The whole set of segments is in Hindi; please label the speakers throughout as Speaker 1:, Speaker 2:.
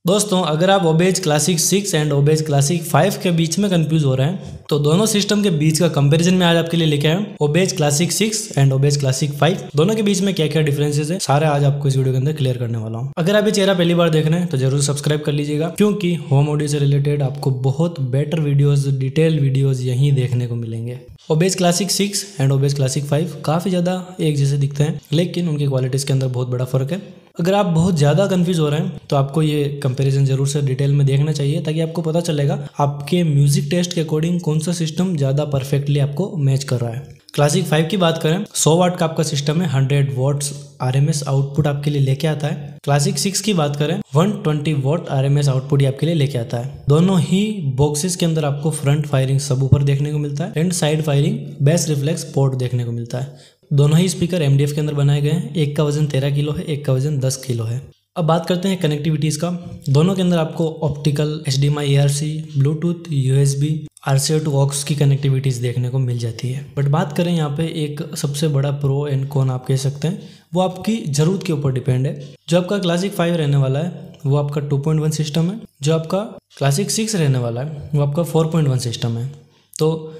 Speaker 1: दोस्तों अगर आप obeys classic 6 and obeys classic 5 के बीच में कंफ्यूज हो रहे हैं तो दोनों सिस्टम के बीच का कंपैरिजन में आज आपके लिए लेके आया हूं। Obeys classic 6 and obeys classic 5 दोनों के बीच में क्या क्या डिफरेंसेस है सारे आज आपको इस वीडियो के अंदर क्लियर करने वाला हूं। अगर आप ये चेहरा पहली बार देख रहे हैं तो जरूर सब्सक्राइब कर लीजिएगा, क्योंकि होम ऑडियो से रिलेटेड आपको बहुत बेटर वीडियोस, डिटेल वीडियोस यहीं देखने को मिलेंगे। Obeys classic 6 and obeys classic 5 काफ़ी ज़्यादा एक जैसे दिखते हैं, लेकिन उनकी क्वालिटीज़ के अंदर बहुत बड़ा फ़र्क है। अगर आप बहुत ज़्यादा कंफ्यूज हो रहे हैं तो आपको ये कंपैरिजन जरूर से डिटेल में देखना चाहिए, ताकि आपको पता चलेगा आपके म्यूजिक टेस्ट के अकॉर्डिंग कौन सा सिस्टम ज़्यादा परफेक्टली आपको मैच कर रहा है। क्लासिक 5 की बात करें, 100 वाट का आपका सिस्टम है, 100 वॉट्स RMS आउटपुट आपके लिए लेके आता है। क्लासिक 6 की बात करें, 120 वॉट RMS आउटपुट आपके लिए लेके आता है। दोनों ही बॉक्सेस के अंदर आपको फ्रंट फायरिंग सबवूफर देखने को मिलता है and side firing base reflex port देखने को मिलता है। दोनों ही स्पीकर MDF के अंदर बनाए गए हैं। एक का वजन 13 किलो है, एक का वजन 10 किलो है। अब बात करते हैं कनेक्टिविटीज़ का। दोनों के अंदर आपको optical, HDMI, ARC, Bluetooth, USB, RCA to aux की कनेक्टिविटीज़ देखने को मिल जाती है। बट बात करें यहाँ पे एक सबसे बड़ा प्रो एंड कॉन आप कह सकते हैं, वो आपकी ज़रूरत के ऊपर डिपेंड है। जो आपका क्लासिक 5 रहने वाला है वो आपका 2.1 सिस्टम है, जो आपका क्लासिक 6 रहने वाला है वो आपका 4.1 सिस्टम है। तो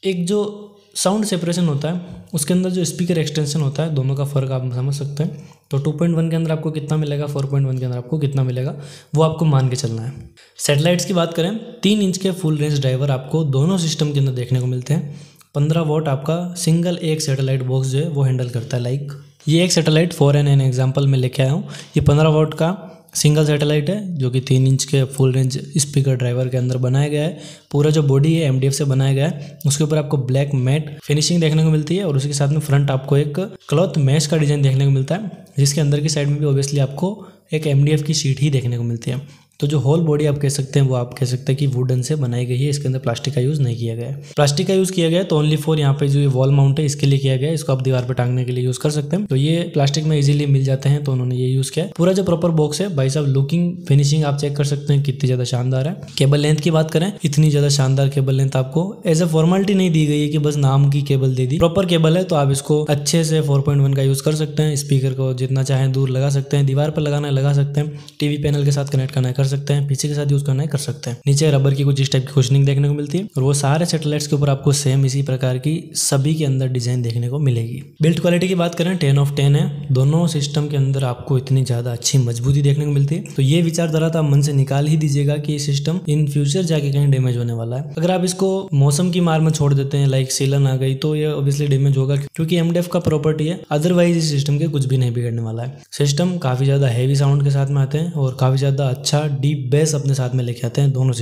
Speaker 1: एक जो साउंड सेपरेशन होता है उसके अंदर जो स्पीकर एक्सटेंशन होता है, दोनों का फ़र्क आप समझ सकते हैं। तो 2.1 के अंदर आपको कितना मिलेगा, 4.1 के अंदर आपको कितना मिलेगा, वो आपको मान के चलना है। सैटेलाइट्स की बात करें, 3 इंच के फुल रेंज ड्राइवर आपको दोनों सिस्टम के अंदर देखने को मिलते हैं। 15 वॉट आपका सिंगल एक सैटेलाइट बॉक्स जो है वो हैंडल करता है। लाइक ये एक सैटेलाइट 4NN एग्जाम्पल में लेके आया हूँ। ये 15 वॉट का सिंगल सैटेलाइट है, जो कि 3 इंच के फुल रेंज स्पीकर ड्राइवर के अंदर बनाया गया है। पूरा जो बॉडी है MDF से बनाया गया है। उसके ऊपर आपको ब्लैक मैट फिनिशिंग देखने को मिलती है और उसके साथ में फ्रंट आपको एक क्लॉथ मैश का डिज़ाइन देखने को मिलता है, जिसके अंदर की साइड में भी ऑब्वियसली आपको एक MDF की शीट ही देखने को मिलती है। तो जो होल बॉडी आप कह सकते हैं वो आप कह सकते हैं कि वुडन से बनाई गई है। इसके अंदर प्लास्टिक का यूज़ नहीं किया गया है। प्लास्टिक का यूज़ किया गया है तो ओनली फॉर यहाँ पे जो ये वॉल माउंट है इसके लिए किया गया है। इसको आप दीवार पे टांगने के लिए यूज़ कर सकते हैं। तो ये प्लास्टिक में इजीली मिल जाते हैं, तो उन्होंने ये यूज़ किया है। पूरा जो प्रॉपर बॉक्स है भाई साहब, लुकिंग फिनिशिंग आप चेक कर सकते हैं कितनी ज़्यादा शानदार है। केबल लेंथ की बात करें, इतनी ज़्यादा शानदार केबल लेंथ आपको एज ए फॉर्मेलिटी नहीं दी गई है कि बस नाम की केबल दे दी। प्रॉपर केबल है, तो आप इसको अच्छे से 4.1 का यूज़ कर सकते हैं। स्पीकर को जितना चाहें दूर लगा सकते हैं, दीवार पर लगाना है लगा सकते हैं, TV पैनल के साथ कनेक्ट करना है कर सकते हैं, पीछे के साथ यूज़ करना है कर सकते हैं। नीचे रबर की कुछ इस टाइप की कुशनिंग देखने को मिलती है और वो सारे सैटेलाइट्स के ऊपर आपको सेम इसी प्रकार की सभी के अंदर डिजाइन देखने को मिलेगी। बिल्ड क्वालिटी की बात करें 10 ऑफ 10 है। दोनों सिस्टम के अंदर आपको इतनी ज़्यादा अच्छी मजबूती देखने को मिलती है, तो ये विचारधारा तो आप मन से निकाल ही दीजिएगा कि ये सिस्टम इन फ्यूचर जाके कहीं डैमेज होने वाला है। अगर आप इसको मौसम की मार में छोड़ देते हैं, लाइक सीलन आ गई, तो ये ऑब्वियसली डैमेज होगा, क्योंकि MDF का प्रॉपर्टी है। अदरवाइज इस सिस्टम के कुछ भी नहीं बिगड़ने वाला है। सिस्टम काफ़ी ज़्यादा हैवी साउंड के साथ में आते हैं और काफ़ी ज़्यादा अच्छा डीप बेस अपने साथ में लेके आते हैं दोनों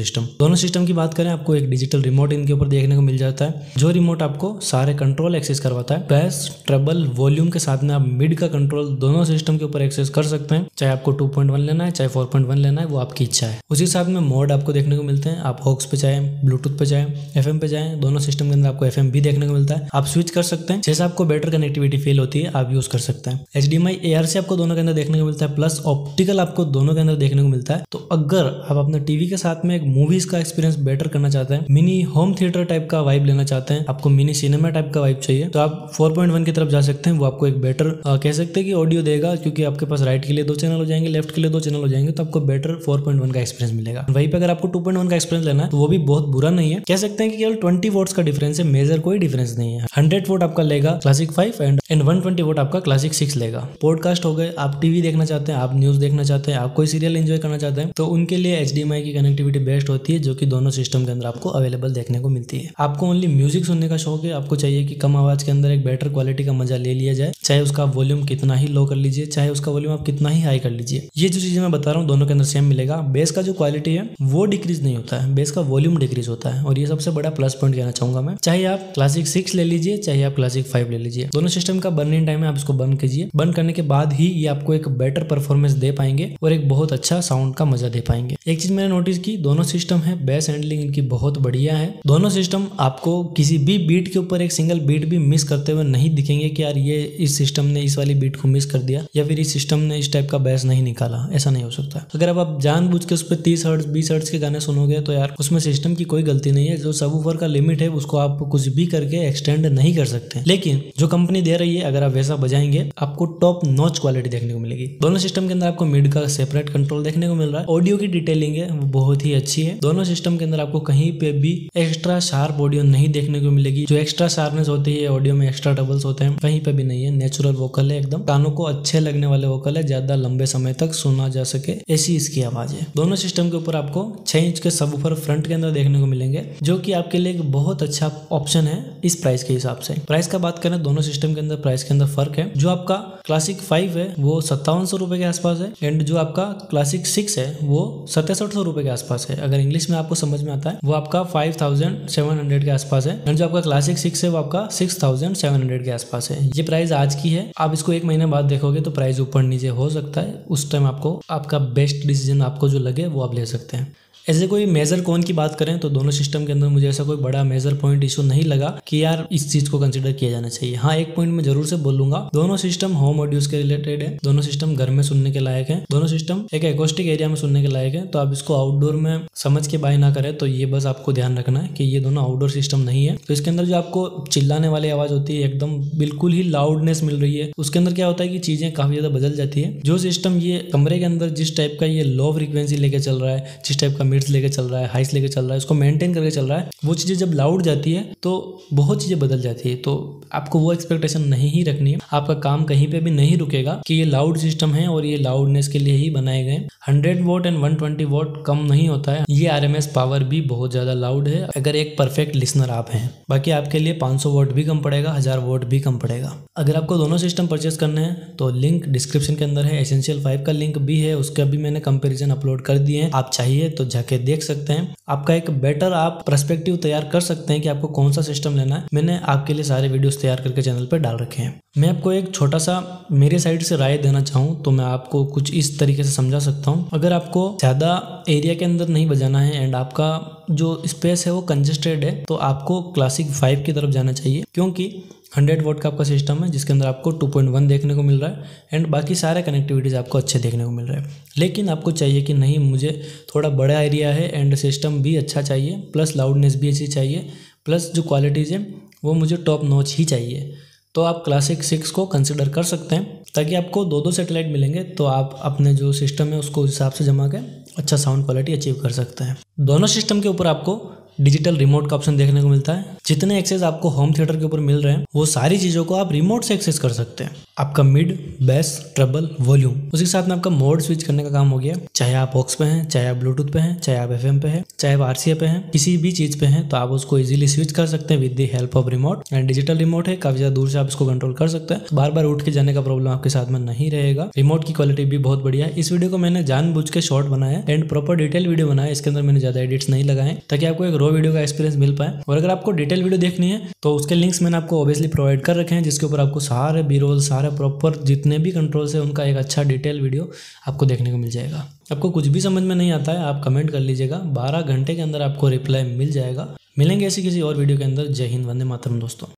Speaker 1: सिस्टम की बात करें, आपको एक डिजिटल रिमोट इनके ऊपर देखने को मिल जाता है, जो रिमोट आपको सारे कंट्रोल एक्सेस करवाता है। बेस, ट्रेबल, वॉल्यूम के साथ में आप मिड का कंट्रोल दोनों सिस्टम के ऊपर एक्सेस कर सकते हैं। चाहे आपको 2.1 लेना है, चाहे 4.1 लेना है, वो आपकी इच्छा है। उसी साथ में मोड आपको देखने को मिलते हैं। आप हॉक्स पे चाहे, ब्लूटूथ पे चाहे, FM पे चाहे, दोनों सिस्टम के अंदर आपको FM भी देखने को मिलता है। आप स्विच कर सकते हैं, जैसे आपको बेटर कनेक्टिविटी फील होती है आप यूज कर सकते हैं। HDMI, ARC आपको दोनों के अंदर देखने को मिलता है, प्लस ऑप्टिकल आपको दोनों के अंदर देखने को मिलता है। तो अगर आप अपने TV के साथ में एक मूवीज का एक्सपीरियंस बेटर करना चाहते हैं, मिनी होम थिएटर टाइप का वाइब लेना चाहते हैं, आपको मिनी सिनेमा टाइप का वाइब चाहिए, तो आप 4.1 की तरफ जा सकते हैं। वो आपको एक बेटर कह सकते हैं कि ऑडियो देगा, क्योंकि आपके पास राइट के लिए 2 चैनल हो जाएंगे, लेफ्ट के लिए 2 चैनल हो जाएंगे, तो आपको बेटर 4.1 का एक्सपीरियंस मिलेगा। वहीं पे अगर आपको 2.1 का एक्सपीरियंस लेना है तो वो भी बहुत बुरा नहीं है। कह सकते हैं कि केवल 20 वोट्स का डिफरेंस है, मेजर कोई डिफरेंस नहीं है। 100 वोट आपका लेगा क्लासिक 5 एंड 120 वोट आपका क्लासिक 6 लेगा। पॉडकास्ट हो गए, आप TV देखना चाहते हैं, आप न्यूज देखना चाहते हैं, आप कोई सीरियल एंजॉय करना चाहते हैं, तो उनके लिए HDMI की कनेक्टिविटी बेस्ट होती है, जो कि दोनों सिस्टम के अंदर आपको अवेलेबल देखने को मिलती है। आपको ओनली म्यूजिक सुनने का शौक है, आपको चाहिए कि कम आवाज के अंदर एक बेटर क्वालिटी का मजा ले लिया जाए, चाहे उसका वॉल्यूम कितना ही लो कर लीजिए, चाहे उसका वॉल्यूम आप कितना ही हाई कर लीजिए। ये जो चीजें मैं बता रहा हूँ दोनों के अंदर सेम मिलेगा। बेस का जो क्वालिटी है वो डिक्रीज नहीं होता है, बेस का वॉल्यूम डिक्रीज होता है, और ये सबसे बड़ा प्लस पॉइंट कहना चाहूंगा मैं। चाहे आप क्लासिक 6 ले लीजिए, चाहे आप क्लासिक 5 ले लीजिए, दोनों सिस्टम का बर्निंग टाइम है, आप इसको बर्न कीजिए। बर्न करने के बाद ही ये आपको एक बेटर परफॉर्मेंस दे पाएंगे और एक बहुत अच्छा साउंड का मजा दे पाएंगे। एक चीज मैंने नोटिस की, दोनों सिस्टम है बेस हैंडलिंग इनकी बहुत बढ़िया है। दोनों सिस्टम आपको किसी भी बीट के ऊपर एक सिंगल बीट भी मिस करते हुए नहीं दिखेंगे कि यार ये इस सिस्टम ने इस वाली बीट को मिस कर दिया, या फिर इस सिस्टम ने इस टाइप का बेस नहीं निकाला। ऐसा नहीं हो सकता। अगर अब आप जानबूझ के उस पर 30 हर्ट्ज 20 हर्ट्ज के गाने सुनोगे तो यार उसमें सिस्टम की कोई गलती नहीं है। जो सबवूफर का लिमिट है उसको आप कुछ भी करके एक्सटेंड नहीं कर सकते, लेकिन जो कंपनी दे रही है अगर आप वैसा बजाएंगे आपको टॉप नॉच क्वालिटी देखने को मिलेगी। दोनों सिस्टम के अंदर आपको मिड का सेपरेट कंट्रोल देखने को मिल रहा है ऑडियो की डिटेलिंग है वो बहुत ही अच्छी है। दोनों सिस्टम के अंदर आपको कहीं पे भी एक्स्ट्रा शार्प ऑडियो नहीं देखने को मिलेगी। जो एक्स्ट्रा शार्पनेस होती है ऑडियो में, एक्स्ट्रा डबल्स होते हैं, कहीं पे भी नहीं है। नेचुरल वोकल है, एकदम कानों को अच्छे लगने वाले वोकल है, ज्यादा लंबे समय तक सुना जा सके ऐसी इसकी आवाज है। दोनों सिस्टम के ऊपर आपको 6 इंच के सबवूफर फ्रंट के अंदर देखने को मिलेंगे, जो कि आपके लिए एक बहुत अच्छा ऑप्शन है इस प्राइस के हिसाब से। प्राइस का बात करें, दोनों सिस्टम के अंदर प्राइस के अंदर फर्क है। जो आपका क्लासिक 5 है वो 5700 रुपए के आसपास है, एंड जो आपका क्लासिक 6 है वो 6700 रुपए के आसपास है। अगर इंग्लिश में आपको समझ में आता है वो आपका 5700 के आसपास है, एंड जो आपका क्लासिक 6 है वो आपका 6700 के आसपास है। ये प्राइस आज की है। आप इसको 1 महीने बाद देखोगे तो प्राइस ऊपर नीचे हो सकता है। उस टाइम आपको आपका बेस्ट डिसीजन आपको जो लगे वो आप ले सकते हैं। ऐसे कोई मेजर कौन की बात करें तो दोनों सिस्टम के अंदर मुझे ऐसा कोई बड़ा मेजर पॉइंट इशू नहीं लगा कि यार इस चीज को कंसीडर किया जाना चाहिए। हाँ, एक पॉइंट मैं जरूर से बोलूंगा, दोनों सिस्टम होम ऑडियोज के रिलेटेड है, दोनों सिस्टम घर में सुनने के लायक है, दोनों सिस्टम एक एकॉस्टिक एरिया में सुनने के लायक है। तो आप इसको आउटडोर में समझ के बाय ना करें, तो ये बस आपको ध्यान रखना है कि ये दोनों आउटडोर सिस्टम नहीं है। तो इसके अंदर जो आपको चिल्लाने वाली आवाज होती है, एकदम बिल्कुल ही लाउडनेस मिल रही है, उसके अंदर क्या होता है कि चीजें काफी ज्यादा बदल जाती है। जो सिस्टम ये कमरे के अंदर जिस टाइप का ये लो फ्रीक्वेंसी लेके चल रहा है, जिस टाइप का मिड्स लेके चल रहा है, हाइस लेके चल रहा है, उसको मेंटेन करके चल रहा है, वो चीजें जब लाउड जाती है तो बहुत चीजें बदल जाती है। तो आपको वो एक्सपेक्टेशन नहीं ही रखनी है। आपका काम कहीं पे भी नहीं रुकेगा कि ये लाउड सिस्टम है और ये लाउडनेस के लिए ही बनाए गए। 100 वॉट एंड 120 वॉट कम नहीं होता है। ये RMS पावर भी बहुत ज्यादा लाउड है अगर एक परफेक्ट लिसनर आप हैं। बाकी आपके लिए 500 वॉट भी कम पड़ेगा, 1000 वॉट भी कम पड़ेगा। अगर आपको दोनों सिस्टम परचेस करने हैं तो लिंक डिस्क्रिप्शन के अंदर है, एसेंशियल 5 का लिंक भी है, उसका भी मैंने कंपेरिजन अपलोड कर दिए हैं। आप चाहिए तो जाके देख सकते हैं। आपका एक बेटर आप पर्सपेक्टिव तैयार कर सकते हैं कि आपको कौन सा सिस्टम लेना है। मैंने आपके लिए सारे वीडियोस तैयार करके चैनल पे डाल रखे हैं। मैं आपको एक छोटा सा मेरे साइड से राय देना चाहूँ तो मैं आपको कुछ इस तरीके से समझा सकता हूँ। अगर आपको ज़्यादा एरिया के अंदर नहीं बजाना है एंड आपका जो स्पेस है वो कंजेस्टेड है, तो आपको क्लासिक 5 की तरफ जाना चाहिए, क्योंकि 100 वॉट का आपका सिस्टम है जिसके अंदर आपको 2.1 देखने को मिल रहा है एंड बाकी सारे कनेक्टिविटीज़ आपको अच्छे देखने को मिल रहे हैं। लेकिन आपको चाहिए कि नहीं, मुझे थोड़ा बड़ा एरिया है एंड सिस्टम भी अच्छा चाहिए, प्लस लाउडनेस भी अच्छी चाहिए, प्लस जो क्वालिटीज़ है वो मुझे टॉप नॉच ही चाहिए, तो आप क्लासिक 6 को कंसिडर कर सकते हैं। ताकि आपको 2 सैटेलाइट मिलेंगे तो आप अपने जो सिस्टम है उसको हिसाब से जमा के अच्छा साउंड क्वालिटी अचीव कर सकते हैं। दोनों सिस्टम के ऊपर आपको डिजिटल रिमोट का ऑप्शन देखने को मिलता है। जितने एक्सेस आपको होम थिएटर के ऊपर मिल रहे हैं वो सारी चीज़ों को आप रिमोट से एक्सेस कर सकते हैं। आपका मिड, बेस, ट्रबल, वॉल्यूम, उसके साथ में आपका मोड स्विच करने का काम हो गया। चाहे आप ऑक्स पे हैं, चाहे आप ब्लूटूथ पे हैं, चाहे आप FM पे हैं, चाहे आप RCA पे हैं, किसी भी चीज़ पे हैं तो आप उसको इजीली स्विच कर सकते हैं with the help of remote. And digital remote है, काफी ज़्यादा दूर से आप इसको कंट्रोल कर सकते हैं। बार बार उठ के जाने का प्रॉब्लम आपके साथ में नहीं रहेगा। रिमोट की क्वालिटी भी बहुत बढ़िया है। इस वीडियो को मैंने जानबूझ के शॉर्ट बनाया एंड प्रॉपर डिटेल वीडियो बनाया। इसके अंदर मैंने ज़्यादा एडिट्स नहीं लगाए ताकि आपको एक रो वीडियो का एक्सपीरियंस मिल पाए। और अगर आपको डिटेल वीडियो देखनी है तो उसके लिंक्स मैंने आपको ऑब्वियसली प्रोवाइड कर रखे हैं, जिसके ऊपर आपको सारे B-roll, सारे प्रॉपर जितने भी कंट्रोल्स है उनका एक अच्छा डिटेल वीडियो आपको देखने को मिल जाएगा। आपको कुछ भी समझ में नहीं आता है आप कमेंट कर लीजिएगा, 12 घंटे के अंदर आपको रिप्लाई मिल जाएगा। मिलेंगे ऐसी किसी और वीडियो के अंदर। जय हिंद, वंदे मातरम दोस्तों।